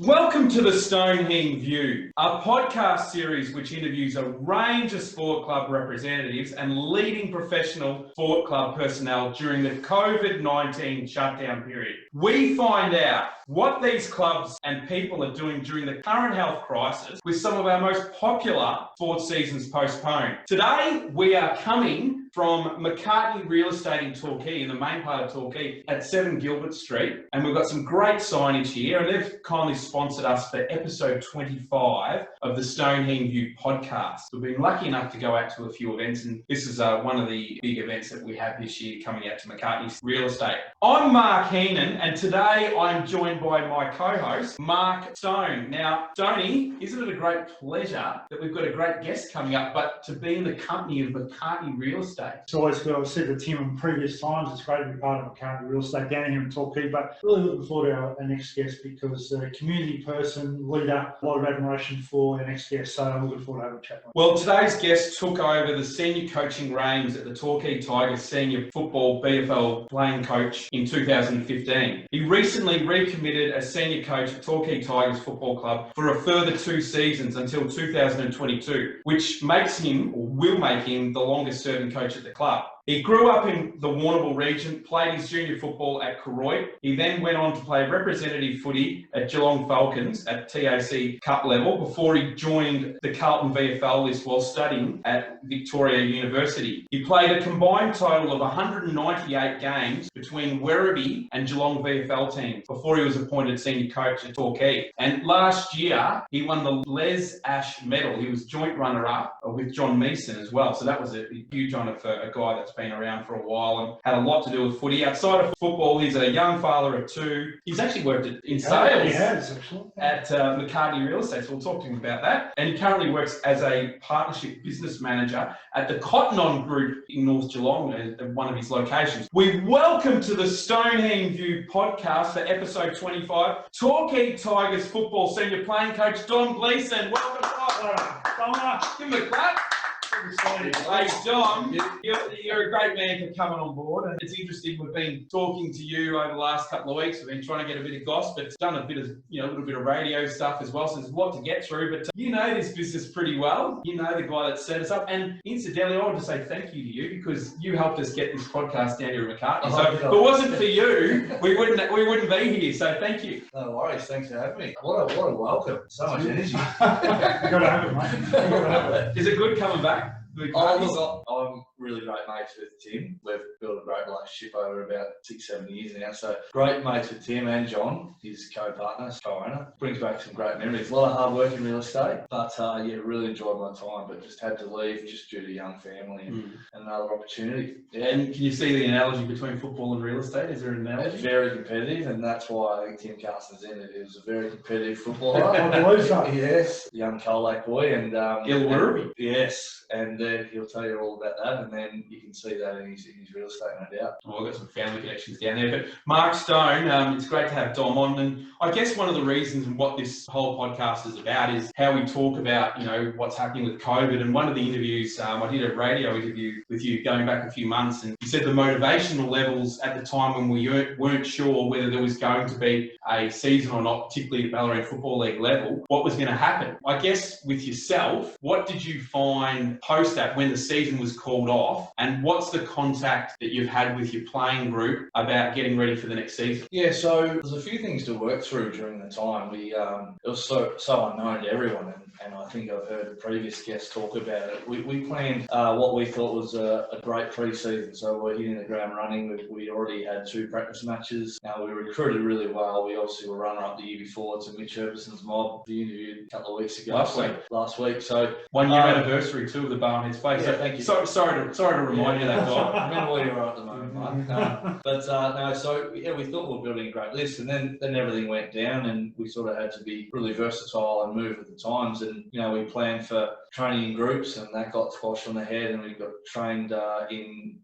Welcome to the Heen View, a podcast series which interviews a range of sport club representatives and leading professional sport club personnel during the COVID-19 shutdown period. We find out what these clubs and people are doing during the current health crisis with some of our most popular sports seasons postponed. Today, we are coming from McCartney Real Estate in Torquay, in the main part of Torquay, at 7 Gilbert Street. And we've got some great signage here, and they've kindly sponsored us for episode 25 of the Heen View podcast. We've been lucky enough to go out to a few events, and this is one of the big events that we have this year coming out to McCartney Real Estate. I'm Mark Heenan, and today I'm joined by my co-host, Mark Stone. Now, Stoney, isn't it a great pleasure that we've got a great guest coming up, but to be in the company of McCartney Real Estate? It's always good. I've said to Tim in previous times, it's great to be part of McCartney Real Estate down here in Torquay, but really looking forward to our next guest because a community person, leader, a lot of admiration for our next guest, so I'm looking forward to having a chat with him. Well, today's guest took over the senior coaching reins at the Torquay Tigers senior football BFL playing coach in 2015. He recently recommitted as senior coach at Torquay Tigers Football Club for a further 2 seasons until 2022, which makes him, or will make him, the longest serving coach at the club. He grew up in the Warrnambool region, played his junior football at Koroit. He then went on to play representative footy at Geelong Falcons at TAC Cup level before he joined the Carlton VFL list while studying at Victoria University. He played a combined total of 198 games between Werribee and Geelong VFL teams before he was appointed senior coach at Torquay. And last year, he won the Les Ash Medal. He was joint runner-up with Dom Gleeson as well. So that was a huge honour for a guy that's been around for a while and had a lot to do with footy. Outside of football, he's a young father of 2. He's actually worked in sales at McCartney Real Estate, so we'll talk to him about that. And he currently works as a partnership business manager at the Cotton On Group in North Geelong, at one of his locations. We welcome to the Heen View podcast for episode 25, Torquay Tigers football senior playing coach, Dom Gleeson. Welcome, Dom. Give him a clap. Hey, Dom, you're a great man for coming on board, and it's interesting. We've been talking to you over the last couple of weeks. We've been trying to get a bit of gossip, but it's done a bit of, a little bit of radio stuff as well. So there's a lot to get through. But you know this business pretty well. You know the guy that set us up, and incidentally, I want to say thank you to you because you helped us get this podcast down here at McCartney. So if it wasn't for you, we wouldn't be here. So thank you. No worries. Thanks for having me. What a welcome. So much energy. You got to have it, mate. You got to have it. Is it good coming back? Oh, look, I'm really great mates with Tim. We've built a great relationship over about 6-7 years now. So great mates with Tim and John, his co-partner, co-owner. Brings back some great memories. A lot of hard work in real estate, but really enjoyed my time, but just had to leave just due to young family and another opportunity. Yeah. And can you see the analogy between football and real estate? Is there an analogy? It's very competitive, and that's why I think Tim Carson's in it. He was a very competitive footballer. I believe so. Yes, young Colac boy, and Werribee. Yes, and he'll tell you all about that, and then you can see that in his real estate, no doubt. Well, I've got some family connections down there. But Mark Stone, it's great to have Dom on, and I guess one of the reasons and what this whole podcast is about is how we talk about, what's happening with COVID. And one of the interviews, I did a radio interview with you going back a few months, and you said the motivational levels at the time when we weren't sure whether there was going to be a season or not, particularly at Ballarat Football League level, what was going to happen. I guess with yourself, what did you find post that when the season was called off, and what's the contact that you've had with your playing group about getting ready for the next season? Yeah, so there's a few things to work through during the time. It was so unknown to everyone, and I think I've heard previous guests talk about it. We planned what we thought was a great pre-season, so we're hitting the ground running. We already had 2 practice matches. Now we recruited really well. We obviously were runner-up the year before to Mitch Herberson's mob. We interviewed a couple of weeks ago. Last week. So 1 year anniversary too of the Barnheads Place. Yeah, so thank you. Sorry to remind you of that, Dom. I remember where you are at the moment, Mark. We thought we were building a great list, and then everything went down, and we sort of had to be really versatile and move with the times. And we planned for training in groups, and that got squashed on the head, and we got trained in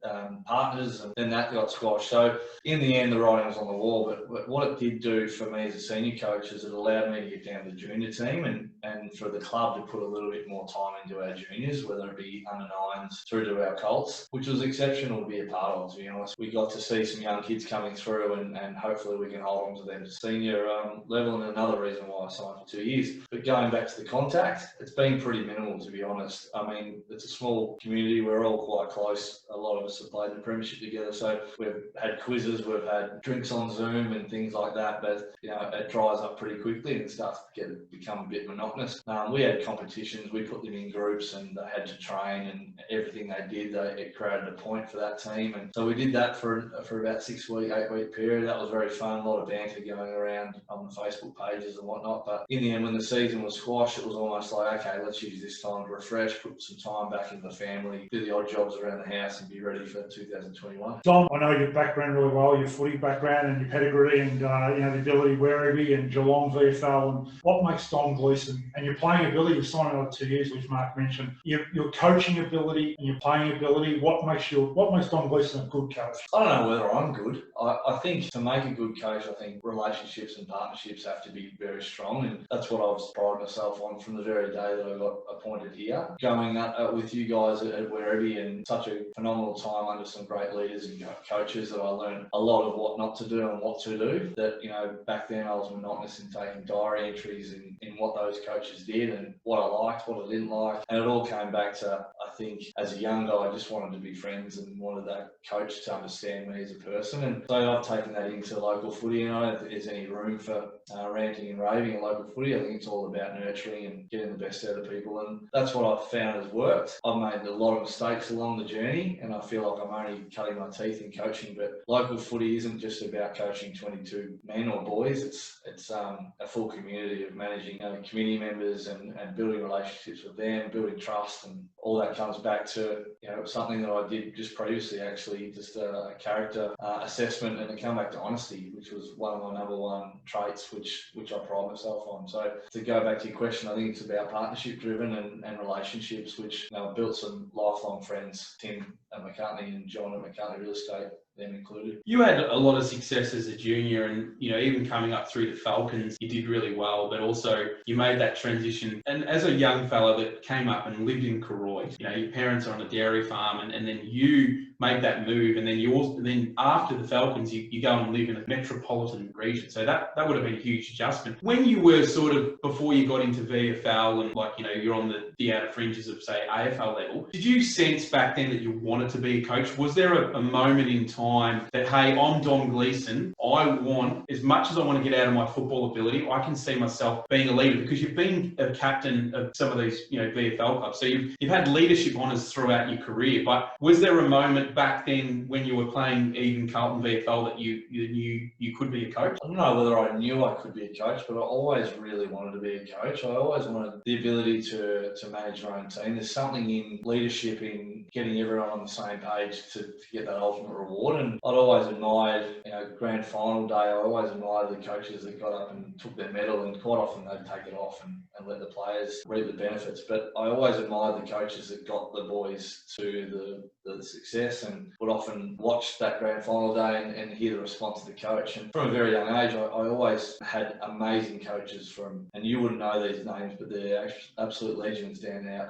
partners, and then that got squashed. So in the end, the writing was on the wall. But what it did do for me as a senior coach is it allowed me to get down to the junior team, and for the club to put a little bit more time into our juniors, whether it be under 9s through to our Colts, which was exceptional to be a part of, to be honest. We got to see some young kids coming through and hopefully we can hold on to them to senior level, and another reason why I signed for 2 years. But going back to the contact, it's been pretty minimal, to be honest. I mean, it's a small community. We're all quite close. A lot of us have played in the premiership together, so we've had quizzes, we've had drinks on Zoom and things like that, but it dries up pretty quickly and it starts to become a bit monotonous. We had competitions, we put them in groups and they had to train, and everything they did, it created a point for that team. And so we did that for about 6 week, 8 week period. That was very fun, a lot of banter going around on the Facebook pages and whatnot. But in the end, when the season was squashed, it was almost like, okay, let's use this time to refresh, put some time back into the family, do the odd jobs around the house and be ready for 2021. Dom, I know your background really well, your footy background and your pedigree, and the ability Werribee and Geelong VFL, and what makes Dom Gleeson and your playing ability. You've signed another 2 years, which Mark mentioned. Your coaching ability and your playing ability. What makes Dom Gleeson a good coach? I don't know whether I'm good. I think to make a good coach, I think relationships and partnerships have to be very strong, and that's what I've prided myself on from the very day that I got appointed here. Going with you guys at Werribee, and such a phenomenal time under some great leaders and coaches, that I learned a lot of what not to do and what to do. That back then I was monotonous in taking diary entries in what those coaches did and what I liked, what I didn't like, and it all came back to, I think, as a young guy, I just wanted to be friends and wanted that coach to understand me as a person. And so I've taken that into local footy, and I don't think there's any room for ranting and raving in local footy. I think it's all about nurturing and getting the best out of people, and that's what I've found has worked. I've made a lot of mistakes along the journey, and I feel like I'm only cutting my teeth in coaching, but local footy isn't just about coaching 22 men or boys. It's a full community of managing community members and building relationships with them, building trust, and all that comes back to something that I did just previously, actually, just a character assessment, and it came back to honesty, which was one of my number one traits, which I pride myself on. So to go back to your question, I think it's about partnership driven and relationships, which I've built some lifelong friends, Tim at McCartney and John at McCartney Real Estate, them included. You had a lot of success as a junior, and even coming up through the Falcons, you did really well, but also you made that transition. And as a young fella that came up and lived in Koroit, your parents are on a dairy farm, and then you made that move, and then after the Falcons, you go and live in a metropolitan region. So that would have been a huge adjustment. When you were sort of, before you got into VFL and you're on the outer fringes of, say, AFL level, did you sense back then that you wanted to be a coach? Was there a moment in time that, hey, I'm Dom Gleeson, I want, as much as I want to get out of my football ability, I can see myself being a leader? Because you've been a captain of some of these VFL clubs, so you've had leadership honours throughout your career. But was there a moment back then when you were playing even Carlton VFL that you knew you could be a coach? I don't know whether I knew I could be a coach, but I always really wanted to be a coach. I always wanted the ability to manage your own team. There's something in leadership, in getting everyone on the same page to get that ultimate reward. And I'd always admired, grand final day, I always admired the coaches that got up and took their medal, and quite often they'd take it off and let the players reap the benefits. But I always admired the coaches that got the boys to the success, and would often watch that grand final day and hear the response of the coach. And from a very young age, I always had amazing coaches and you wouldn't know these names, but they're absolute legends down there.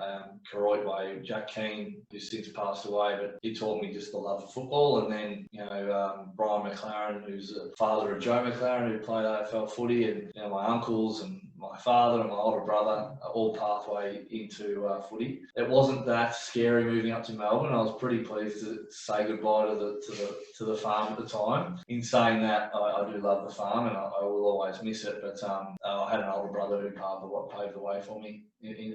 Koroit way, Jack Heen, who's since passed away, but he taught me just the love of football. And then, Brian McLaren, who's the father of Joe McLaren, who played AFL footy, and my uncles and my father and my older brother, all pathway into footy. It wasn't that scary moving up to Melbourne. I was pretty pleased to say goodbye to the farm at the time. In saying that, I do love the farm and I will always miss it. But I had an older brother who paved the way for me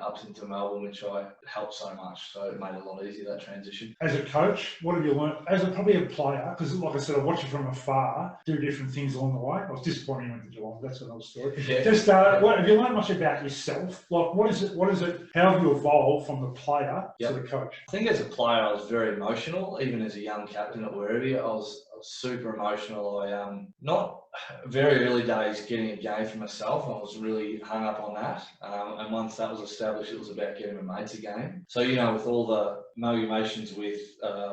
up into Melbourne, which helped so much. So it made it a lot easier, that transition. As a coach, what have you learned? As probably a player, because like I said, I watched you from afar do different things along the way. I was disappointed you went to Geelong. That's another story. Yeah. Just have you learned much about yourself? Like, what is it? How have you evolved from the player to the coach? I think as a player, I was very emotional. Even as a young captain at Werribee, I was super emotional. I not very early days getting a game for myself. I was really hung up on that. And once that was established, it was about getting my mates a game. So, with all the amalgamations with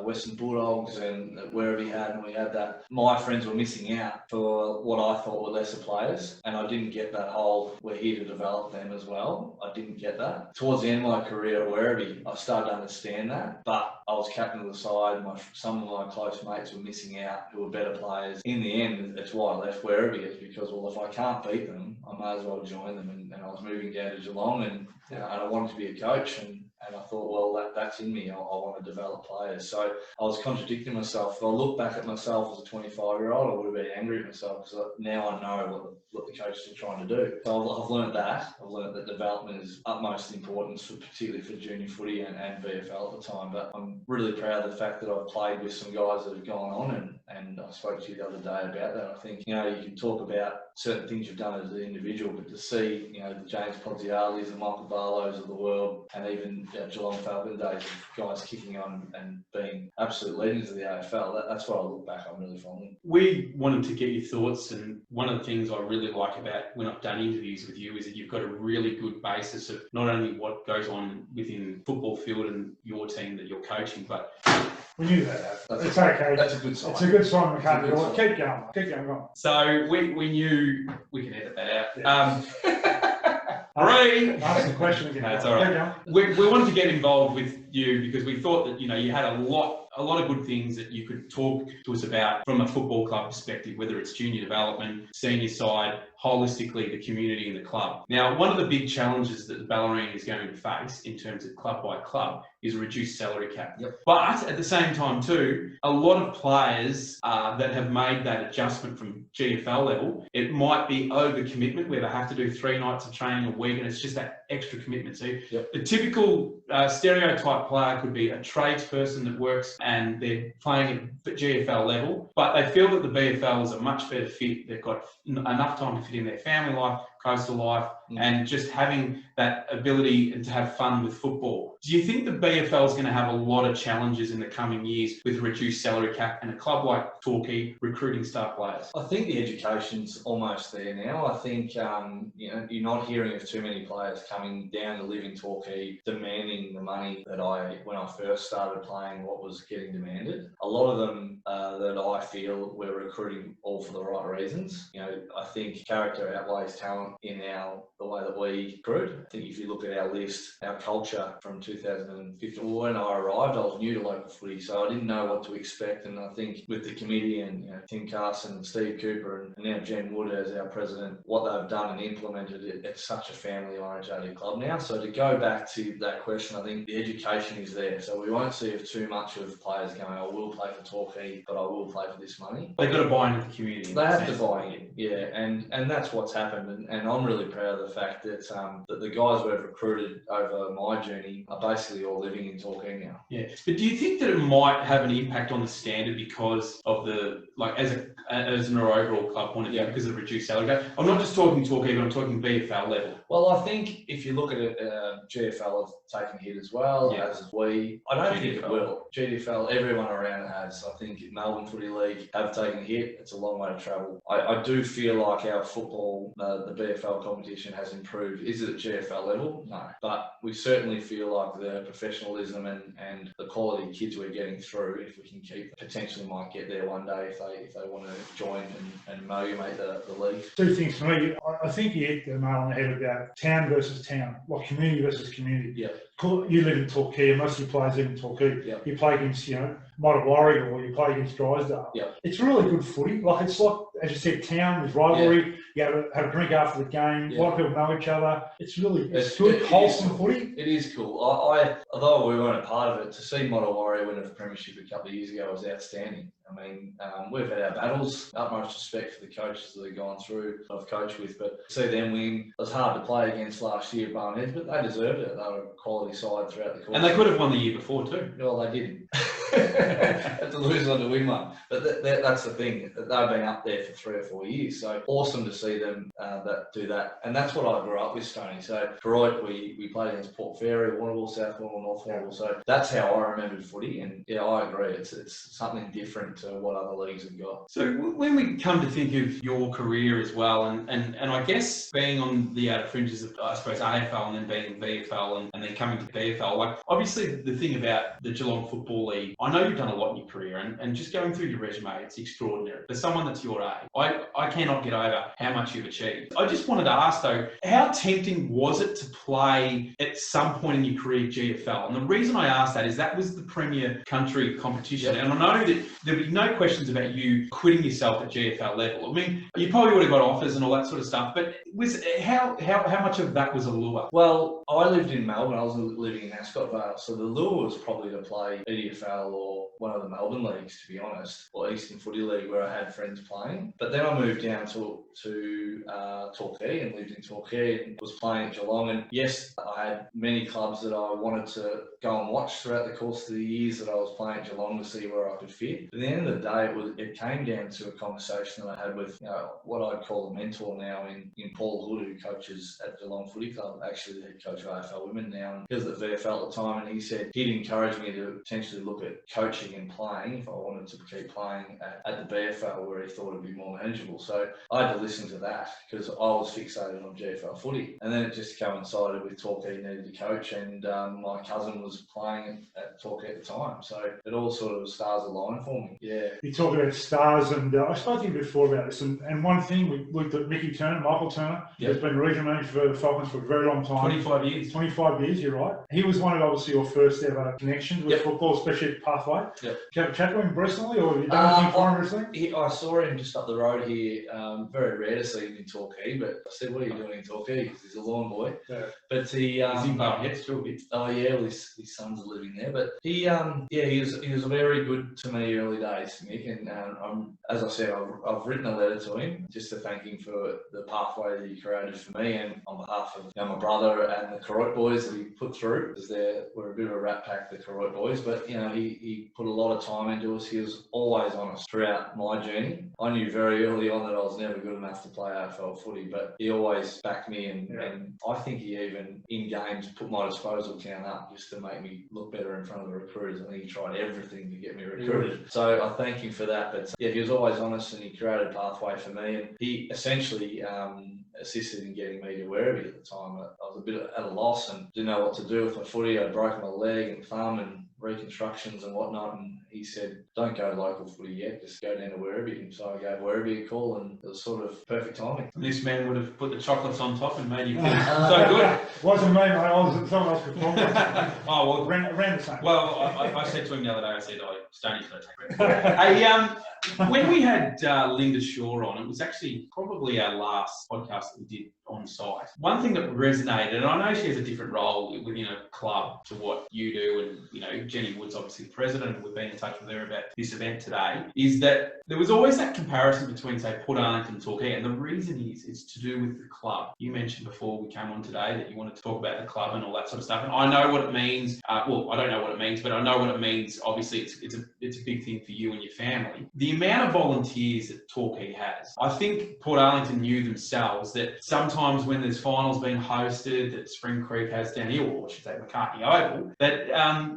Western Bulldogs and Werribee had, and we had that, my friends were missing out for what I thought were lesser players. And I didn't get that whole, we're here to develop them as well. I didn't get that. Towards the end of my career at Werribee, I started to understand that. But I was captain of the side. Some of my close mates were missing out who were better players. In the end, that's why I left Werribee, is because, well, if I can't beat them, I may as well join them. And I was moving down to Geelong, and I wanted to be a coach, and I thought, well, that's in me. I want to develop players. So I was contradicting myself. If I look back at myself as a 25-year-old, I would have been angry at myself, because now I know what the coaches are trying to do. So I've learned that. I've learned that development is utmost importance, particularly for junior footy and VFL at the time. But I'm really proud of the fact that I've played with some guys that have gone on, and I spoke to you the other day about that. I think, you can talk about certain things you've done as an individual, but to see, the James Podsialis, the Michael Barlows of the world, and even Geelong Falcon days of guys kicking on and being absolute legends of the AFL, that's what I look back on really fondly. We wanted to get your thoughts, and one of the things I really like about when I've done interviews with you is that you've got a really good basis of not only what goes on within football field and your team that you're coaching, but we knew that. It's okay. That's a good sign. It's a good sign. We can't do it. Keep going. Keep going. So we knew we can edit that out. Yeah. Ask the question again. No, it's all right. We wanted to get involved with you because we thought that you had a lot of good things that you could talk to us about from a football club perspective, whether it's junior development, senior side, holistically the community and the club. Now, one of the big challenges that the Ballerine is going to face in terms of club by club is a reduced salary cap. Yep. But at the same time too, a lot of players that have made that adjustment from GFL level, it might be overcommitment where they have to do 3 nights of training a week, and it's just that extra commitment. So the typical stereotype player could be a tradesperson that works and they're playing at GFL level, but they feel that the BFL is a much better fit. They've got enough time to fit in their family life, coastal life, and just having that ability and to have fun with football. Do you think the BFL is going to have a lot of challenges in the coming years with reduced salary cap and a club like Torquay recruiting star players? I think the education's almost there now. I think you're not hearing of too many players coming down to live in Torquay demanding the money that when I first started playing, what was getting demanded. A lot of them that I feel we're recruiting all for the right reasons. I think character outweighs talent in the way that we recruit. I think if you look at our list, our culture from 2015, when I arrived, I was new to local footy, so I didn't know what to expect. And I think with the committee and Tim Carson and Steve Cooper and now Jen Wood as our president, what they've done and implemented, it's such a family-oriented club now. So to go back to that question, I think the education is there. So we won't see too much of players going, I will play for Torquay, but I will play for this money. They've got to buy into the community. They have to buy in, and that's what's happened. And I'm really proud of the fact that that the guys we've recruited over my journey are basically all living in Torquay now. Yeah, but do you think that it might have an impact on the standard because of as an overall club point of view, because of reduced salary cap? I'm not just talking Torquay, but I'm talking BFL level. Well, I think if you look at it, GFL have taken a hit as well, as we. I don't think it will. GFL, everyone around it has. I think Melbourne Footy League have taken a hit. It's a long way to travel. I do feel like our football, the BFL competition has improved. Is it at GFL level? No. But we certainly feel like the professionalism and the quality of kids we're getting through, if we can keep, potentially might get there one day if they want to join and amalgamate the league. 2 things for me. I think you hit the nail on the head about town versus town, like community versus community. Yeah. You live in Torquay, and most of your players live in Torquay. Yeah. You play against, Werribee, or you play against Drysdale. Yeah. It's really good footy. Like, it's like, as you said, town with rivalry. You have a drink after the game. A lot of people know each other. It's really good, wholesome footy. It is cool. Although we weren't a part of it, to see Model Warrior win a premiership a couple of years ago was outstanding. I mean, we've had our battles. Utmost respect for the coaches that have gone through, I've coached with, but to see them win, it was hard to play against last year, Barnheads, but they deserved it. They were a quality side throughout the course. And they could have won the year before too. Well, they didn't. Had to lose one to win one. But that's the thing. They've been up there for 3 or 4 years. So awesome to see them do that. And that's what I grew up with, Stoney. So Detroit, we played against Port Fairy, Warrnambool, South Warrnambool, North Warrnambool. So that's how I remembered footy. And I agree. It's something different to what other leagues have got. So when we come to think of your career as well, and I guess being on the outer fringes of, I suppose, AFL and then being VFL and then coming to BFL, like obviously the thing about the Geelong Football League I know you've done a lot in your career, and just going through your resume, it's extraordinary. For someone that's your age, I cannot get over how much you've achieved. I just wanted to ask though, how tempting was it to play at some point in your career GFL? And the reason I asked that is that was the premier country competition. And I know that there would be no questions about you quitting yourself at GFL level. I mean, you probably would have got offers and all that sort of stuff, but how much of that was a lure? Well, I lived in Melbourne. I was living in Ascot Vale, so the lure was probably to play EFL or one of the Melbourne leagues, to be honest, or Eastern Footy League, where I had friends playing. But then I moved down to Torquay and lived in Torquay and was playing at Geelong. And yes, I had many clubs that I wanted to go and watch throughout the course of the years that I was playing at Geelong to see where I could fit. But at the end of the day, it came down to a conversation that I had with what I'd call a mentor now in Paul Hood, who coaches at Geelong Footy Club, actually the head coach of AFL Women now, and he was at VFL at the time, and he said he'd encourage me to potentially look at coaching and playing if I wanted to keep playing at the VFL, where he thought it'd be more manageable. So I had to listen to that because I was fixated on GFL footy, and then it just coincided with Torquay needed a coach, and my cousin was playing at Torquay at the time, so it all sort of stars aligned for me. Yeah. You talk about stars, and I spoke to you before about this, and one thing, we looked at Michael Turner, who's been regional manager for the Falcons for a very long time. 25 years. 25 years, you're right. He was one of obviously your first ever connections with football, especially at Pathway. Did you have a chat to him recently, or have you done anything for him recently? I saw him just up the road here. Very rare to see him in Torquay, but I said, "What are you doing in Torquay?" Because he's a lawn boy. Yeah. But he he's in Barnet still a bit. Oh yeah, well, his sons are living there. But he was very good to me early days, Mick. And as I said, I've written a letter to him just to thank him for the pathway that he created for me, and on behalf of my brother and the Koroit boys that he put through, because we're a bit of a rat pack, the Koroit boys. But he put a lot of time into us. He was always honest throughout my journey. I knew very early on that I was never good enough to play AFL footy, but he always backed me, and I think he even in games put my disposal count up just to make me look better in front of the recruiters. I think he tried everything to get me recruited. So I thank him for that. But he was always honest, and he created a pathway for me, and he essentially assisted in getting me to Werribee at the time. I was a bit at a loss and didn't know what to do with my footy. I'd broken my leg and thumb and reconstructions and whatnot, and he said, "Don't go to local footy yet, just go down to Werribee." And so I gave Werribee a call, and it was sort of perfect timing. This man would have put the chocolates on top and made you feel so good. Wasn't me, mate. I was someone else before. Oh, well, around the same. Well, I said to him the other day, I said, Stoney's going to take credit. When we had Linda Shaw on, it was actually probably our last podcast that we did on site. One thing that resonated, and I know she has a different role within a club to what you do, and Jenny Wood's obviously the president, and we've been in touch with her about this event today, is that there was always that comparison between, say, Port Arlington and Torquay, and the reason is to do with the club. You mentioned before we came on today that you wanted to talk about the club and all that sort of stuff, and I know what it means. Well, I don't know what it means, but I know what it means. Obviously, it's a big thing for you and your family. The amount of volunteers that Torquay has, I think Port Arlington knew themselves that sometimes when there's finals being hosted that Spring Creek has down here, or I should say McCartney Oval, that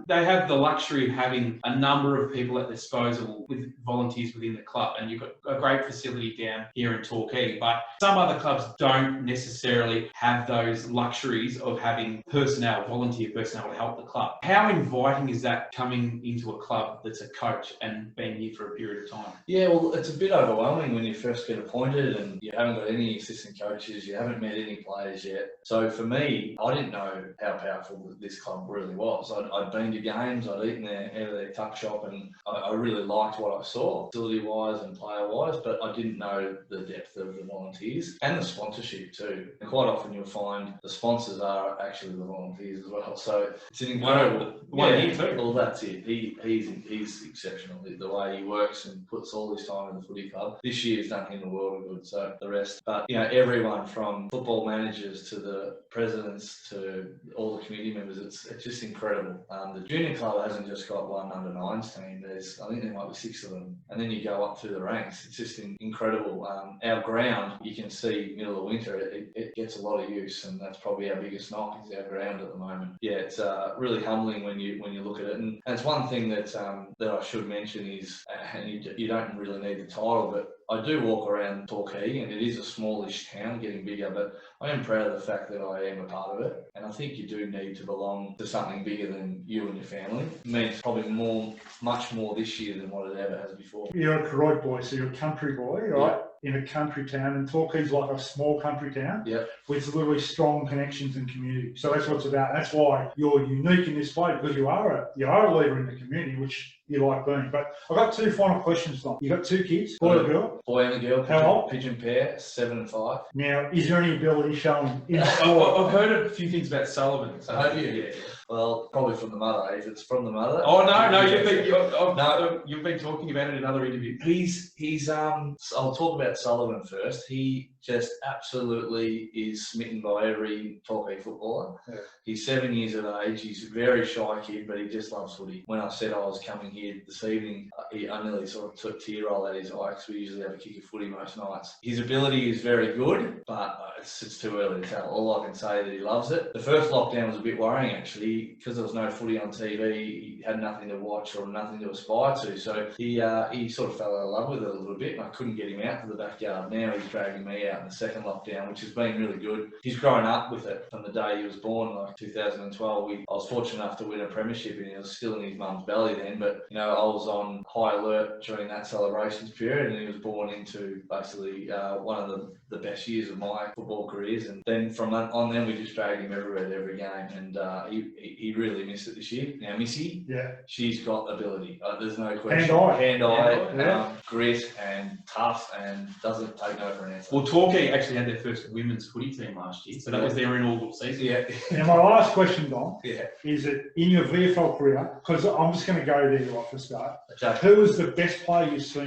they have the luxury of having a number of people at their disposal with volunteers within the club, and you've got a great facility down here in Torquay, but some other clubs don't necessarily have those luxuries of having volunteer personnel to help the club. How inviting is that coming into a club that's a coach and being here for a period of time? Yeah, well, it's a bit overwhelming when you first get appointed and you haven't got any assistant coaches, you haven't met any players yet. So for me, I didn't know how powerful this club really was. I'd been to games, I'd eaten out of their tuck shop, and I really liked what I saw, facility-wise and player-wise, but I didn't know the depth of the volunteers and the sponsorship too. And quite often you'll find the sponsors are actually the volunteers as well. So it's an incredible... Well, that's it. He's exceptional. The way he works and puts all his time in the footy club. This year he's done him the world of good, so the rest. But, everyone from football managers to the presidents to all the community members, it's just incredible. The junior club hasn't just got one under-9s team. I think there might be 6 of them. And then you go up through the ranks. It's just incredible. Our ground, you can see middle of winter, it gets a lot of use, and that's probably our biggest knock is our ground at the moment. Yeah, it's really humbling when you look at it. And it's one thing that I should mention is, and you don't really need the title, but I do walk around Torquay, and it is a smallish town, getting bigger, but I am proud of the fact that I am a part of it. And I think you do need to belong to something bigger than you and your family. It means probably much more this year than what it ever has before. You're a Koroit boy, so you're a country boy, right? In a country town, and Torquay's like a small country town with literally strong connections and community. So that's what it's about. That's why you're unique in this way, because you are a leader in the community, which you like being. But I've got two final questions, Dom. You've got two kids, boy and girl. Boy and a girl. How old? Pigeon pair, 7 and 5. Now, is there any ability shown in sport? I've heard a few things about Sullivan. So Have you? Yeah. Well, probably from the mother. If it's from the mother. Oh no, you've been talking about it in other interviews. He's I'll talk about Sullivan first. He just absolutely is smitten by every Torquay footballer. Yeah. He's 7 years of age. He's a very shy kid, but he just loves footy. When I said I was coming here this evening, I nearly sort of took a tear roll out his eye, because we usually have a kick of footy most nights. His ability is very good, but it's too early to tell. All I can say is that he loves it. The first lockdown was a bit worrying, actually, because there was no footy on TV. He had nothing to watch or nothing to aspire to, so he sort of fell out of love with it a little bit, and I couldn't get him out to the backyard. Now he's dragging me out in the second lockdown, which has been really good. He's grown up with it from the day he was born, like 2012. I was fortunate enough to win a premiership, and he was still in his mum's belly then, but I was on high alert during that celebrations period, and he was born into basically one of the best years of my football careers. And then from that on, then we just dragged him everywhere to every game, and he really missed it this year. Now Missy, she's got ability. There's no question. Hand-eye, grit and tough, and doesn't take no for an answer. Well, Torquay actually had their first women's footy team last year, so that was their inaugural season. Yeah. Now my last question, Dom, is that in your VFL career, because I'm just going to go there off the start. Okay. Who was the best player you've saw?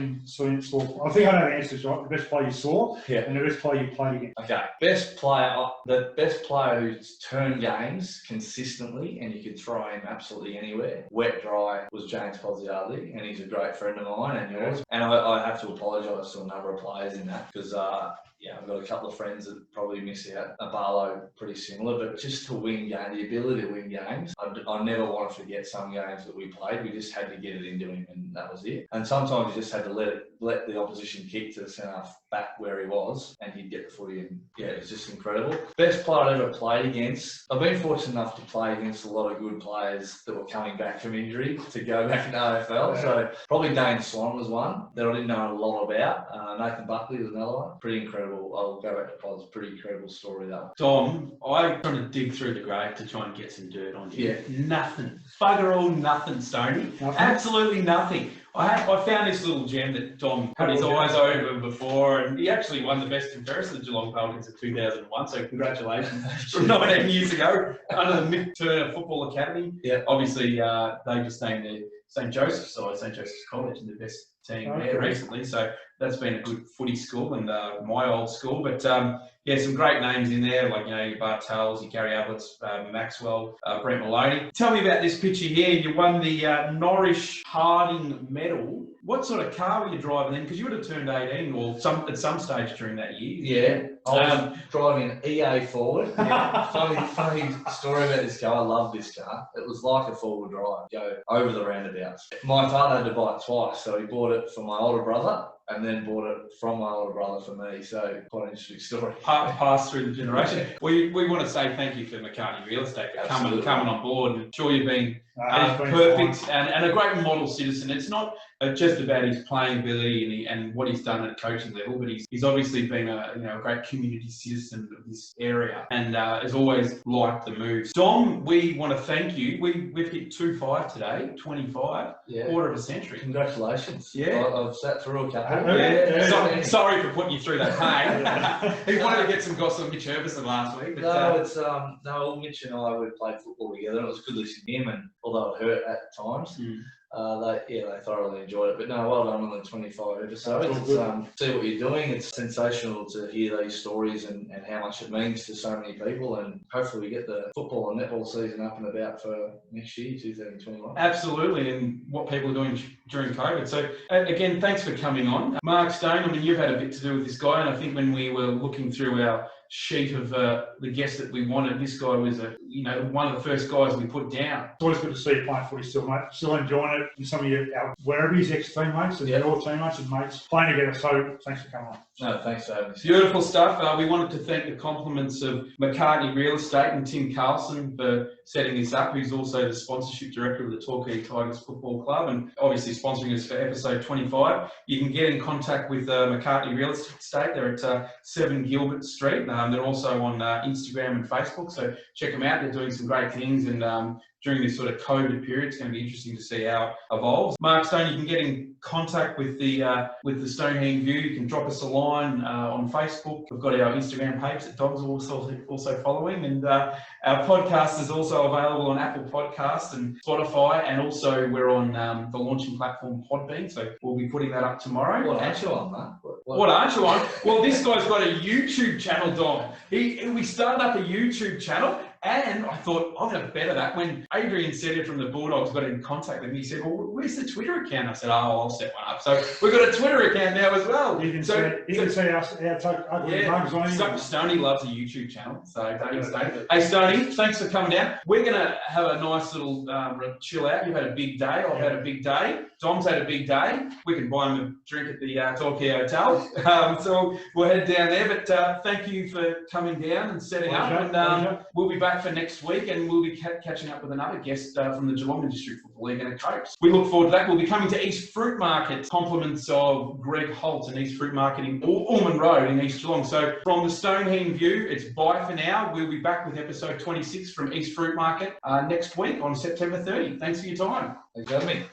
I think I know the answers, right? The best player you saw, and the best player you played against. Okay, the best player who's turned games consistently, and you could throw him absolutely anywhere, wet dry, was James Posiardi, and he's a great friend of mine and yours. And I have to apologise to a number of players in that, because I've got a couple of friends that probably miss out. Barlow, pretty similar, but just to win games, the ability to win games, I never want to forget some games that we played. We just had to get it into him, and that was it. And sometimes you just had to let the opposition kick to the centre back where he was, and he'd get the footy, and it's just incredible. Best player I ever played against. I've been fortunate enough to play against a lot of good players that were coming back from injury to go back in the AFL. So probably Dane Swan was one that I didn't know a lot about. Nathan Buckley was another one. Pretty incredible. I'll go back to Pod's. Pretty incredible story that one. Dom, I'm trying to dig through the grave to try and get some dirt on you. Nothing. Bugger all nothing, Stoney. Nothing? Absolutely nothing. I found this little gem that Dom had his eyes over before, and he actually won the best in Ferris of the Geelong Pelicans in 2001, so congratulations. From 19 years ago, under the Mick Turner Football Academy. Obviously, they just named their St. Joseph's side, St. Joseph's College, and the best team there recently, so that's been a good footy school, and my old school. But some great names in there, like your Bartels, your Gary Ablett's, Maxwell, Brent Maloney. Tell me about this picture here. You won the Norrish Harding Medal. What sort of car were you driving then? Because you would have turned 18 or at some stage during that year. I was driving an EA Forward. Funny story about this car. I love this car. It was like a four-wheel drive. Go over the roundabouts. My father had to buy it twice, so he bought it for my older brother, and then bought it from my older brother for me. So quite an interesting story. Passed through the generation. We want to say thank you for McCartney Real Estate for coming on board, and I'm sure you've been perfect and a great model citizen. It's not just about his playing ability and what he's done at coaching level, but he's obviously been a great community citizen of this area, and has always liked the moves. Dom, we want to thank you. We've hit 2.5 today, 25, quarter of a century. Congratulations. I've sat through a couple. Sorry for putting you through that pain. He wanted to get some gossip on Mitch Herbison last week. But Mitch and I would play football together, and it was good listening to him, and although it hurt at times, they thoroughly enjoyed it. But no, well done on the 25 episodes. See what you're doing. It's sensational to hear these stories and how much it means to so many people, and hopefully we get the football and netball season up and about for next year, 2021. Absolutely, and what people are doing during COVID. So again, thanks for coming on. Mark Stone, you've had a bit to do with this guy, and I think when we were looking through our sheet of the guests that we wanted, this guy was one of the first guys we put down. It's always good to see you playing footy still, mate. Still enjoying it. And some of our Werribee's ex-teammates and your teammates and mates playing together. So thanks for coming on. No, thanks for having us. Beautiful stuff. We wanted to thank the compliments of McCartney Real Estate and Tim Carlson for setting this up, who's also the sponsorship director of the Torquay Tigers Football Club and obviously sponsoring us for episode 25. You can get in contact with McCartney Real Estate. They're at 7 Gilbert Street. They're also on Instagram and Facebook, so check them out. They're doing some great things, and during this sort of COVID period, it's going to be interesting to see how it evolves. Mark Stone, you can get in contact with the Stonehenge View. You can drop us a line on Facebook. We've got our Instagram page that Dom's also following, and our podcast is also available on Apple Podcasts and Spotify, and also we're on the launching platform Podbean, so we'll be putting that up tomorrow. What aren't you on, man? What aren't you on? Well, this guy's got a YouTube channel, Dom. We started up a YouTube channel, and I thought, I'm going to better that. When Adrian Setter from the Bulldogs got in contact with me, he said, well, where's the Twitter account? I said, I'll set one up. So we've got a Twitter account now as well. You can see our ugly mugs on you. Stoney loves a YouTube channel. So don't Stoney. Hey, Stoney, thanks for coming down. We're going to have a nice little chill out. You've had a big day. I've had a big day. Dom's had a big day. We can buy him a drink at the Torquay Hotel. So we'll head down there. But thank you for coming down and setting up. And we'll be back for next week, and we'll be catching up with another guest from the Geelong District Football League and a coach. We look forward to that. We'll be coming to East Fruit Market, compliments of Greg Holt and East Fruit Market in Ormond Road in East Geelong. So from the Stonehenge View, it's bye for now. We'll be back with episode 26 from East Fruit Market next week on September 30. Thanks for your time. Thanks for having me.